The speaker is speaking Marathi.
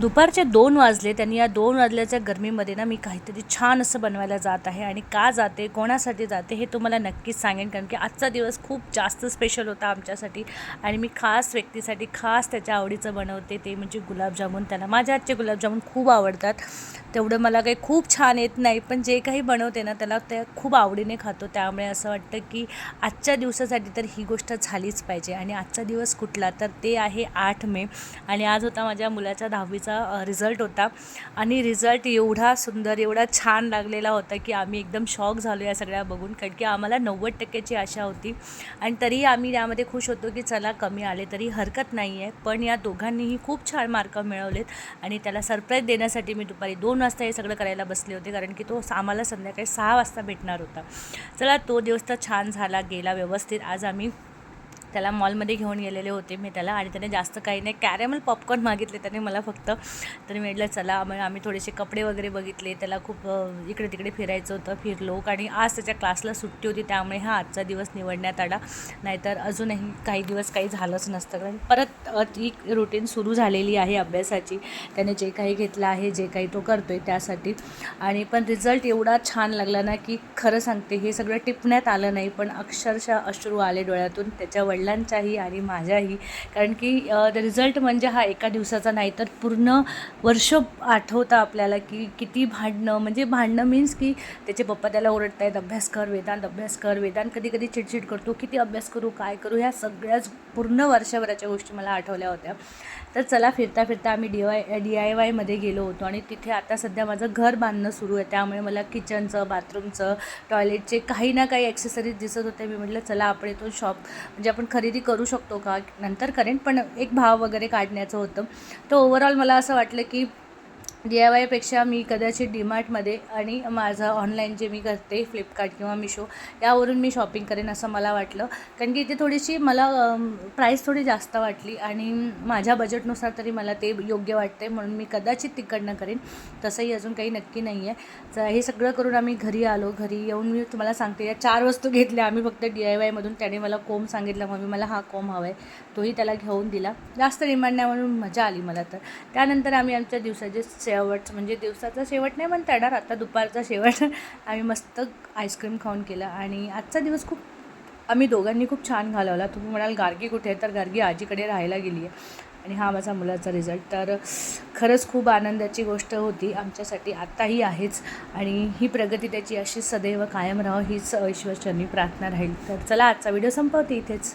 दुपारचे 2 वाजले. त्यांनी या 2 वाजल्याच्या गरमीमध्ये ना मी काहीतरी छान असं बनवायला जात आहे आणि का जाते, कोणासाठी जाते हे तुम्हाला नक्कीच सांगेन. कारण की आजचा दिवस खूप जास्त स्पेशल होता आमच्यासाठी आणि मी खास व्यक्तीसाठी खास त्याच्या आवडीचं बनवते, ते म्हणजे गुलाबजामुन. त्याला माझ्या हातचे गुलाबजामुन खूप आवडतात. तेवढं मला काही खूप छान येत नाही, पण जे काही बनवते ना त्याला ते खूप आवडीने खातो. त्यामुळे असं वाटतं की आजच्या दिवसासाठी तर ही गोष्ट झालीच पाहिजे. आणि आजचा दिवस कुठला, तर ते आहे 8 मे आणि आज होता माझ्या मुलाच्या 10वीचा रिझल्ट होता. आणि रिझल्ट एवढा सुंदर, एवढा छान लागलेला होता की आम्ही एकदम शॉक झालो या सगळ्या बघून. कारण की आम्हाला 90% आशा होती आणि तरीही आम्ही यामध्ये खुश होतो की चला कमी आले तरी हरकत नाही आहे. पण या दोघांनीही खूप छान मार्क मिळवलेत आणि त्याला सरप्राईज देण्यासाठी मी दुपारी 2 वाजता हे सगळं करायला बसले होते. कारण की तो आम्हाला संध्याकाळी 6 वाजता भेटणार होता. चला तो दिवस तर छान झाला, गेला व्यवस्थित. आज आम्ही त्याला मॉलमध्ये घेऊन गेलेले होते मी त्याला आणि त्याने जास्त काही नाही, कॅरेमल पॉपकॉर्न मागितले त्याने मला फक्त. तर मी म्हटलं चला, मग आम्ही थोडेसे कपडे वगैरे बघितले. त्याला खूप इकडे तिकडे फिरायचं होतं, फिरलो. आणि आज त्याच्या क्लासला सुट्टी होती त्यामुळे हा आजचा दिवस निवडण्यात आला. नाहीतर अजूनही काही दिवस काही झालंच नसतं. कारण परत ही रुटीन सुरू झालेली आहे अभ्यासाची. त्याने जे काही घेतलं आहे, जे काही तो करतो आहे त्यासाठी. आणि पण रिझल्ट एवढा छान लागला ना की खरं सांगते हे सगळं टिपण्यात आलं नाही, पण अक्षरशः अश्रू आले डोळ्यातून त्याच्या वडिलांच्याही आणि माझ्याही. कारण की रिझल्ट म्हणजे हा एका दिवसाचा नाही, तर पूर्ण वर्ष आठवतं आपल्याला की किती भांडणं, म्हणजे भांडणं मीन्स की त्याचे पप्पा त्याला ओरडत आहेत, अभ्यास कर वेदांत, अभ्यास कर वेदांत. कधी कधी चिडचिड करतो, किती अभ्यास करू, काय करू, ह्या सगळ्याच पूर्ण वर्षभराच्या गोष्टी मला आठवल्या होत्या. तर चला, फिरता फिरता आम्ही DIY गेलो होतो आणि तिथे आता सध्या माझं घर बांधणं सुरू आहे. त्यामुळे मला किचनचं, बाथरूमचं, टॉयलेटचे काही ना काही ॲक्सेसरीज दिसत होते. मी म्हटलं चला आपण इथून म्हणजे आपण खरेदी करू शकतो का, नंतर करेन, पण एक भाव वगैरे काढण्याचं होतं. तर ओव्हरऑल मला असं वाटलं की DIYपेक्षा मी कदाचित डीमार्टमध्ये आणि माझं ऑनलाईन जे मी करते फ्लिपकार्ट किंवा मिशो यावरून मी शॉपिंग करेन असं मला वाटलं. कारण की इथे थोडीशी मला प्राईस थोडी जास्त वाटली आणि माझ्या बजेटनुसार तरी मला ते योग्य वाटते, म्हणून मी कदाचित तिकडनं करेन. तसंही अजून काही नक्की नाही आहे. तर हे सगळं करून आम्ही घरी आलो. घरी येऊन मी तुम्हाला सांगते या 4 वस्तू घेतल्या आम्ही फक्त DIYमधून. त्याने मला कोंब सांगितला, मम्मी मला हा कोंब हवा आहे, तोही त्याला घेऊन दिला. जास्त डिमांड नाही म्हणून मजा आली मला. तर त्यानंतर आम्ही आमच्या दिवसाचे शेवट, म्हणजे दिवसाचा शेवट नाही म्हणता येणार, आता दुपारचा शेवट आम्ही मस्त आईस्क्रीम खाऊन केला. आणि आजचा दिवस खूप आम्ही दोघांनी खूप छान घालवला. तुम्ही म्हणाल गार्गी कुठे आहे, तर गार्गी आजीकडे राहायला गेली आहे. आणि हा माझा मुलाचा रिझल्ट. तर खरंच खूप आनंदाची गोष्ट होती आमच्यासाठी, आत्ताही आहेच. आणि ही प्रगती त्याची अशी सदैव कायम राहावं हीच ईश्वरचरणी प्रार्थना राहील. तर चला, आजचा व्हिडिओ संपवते इथेच.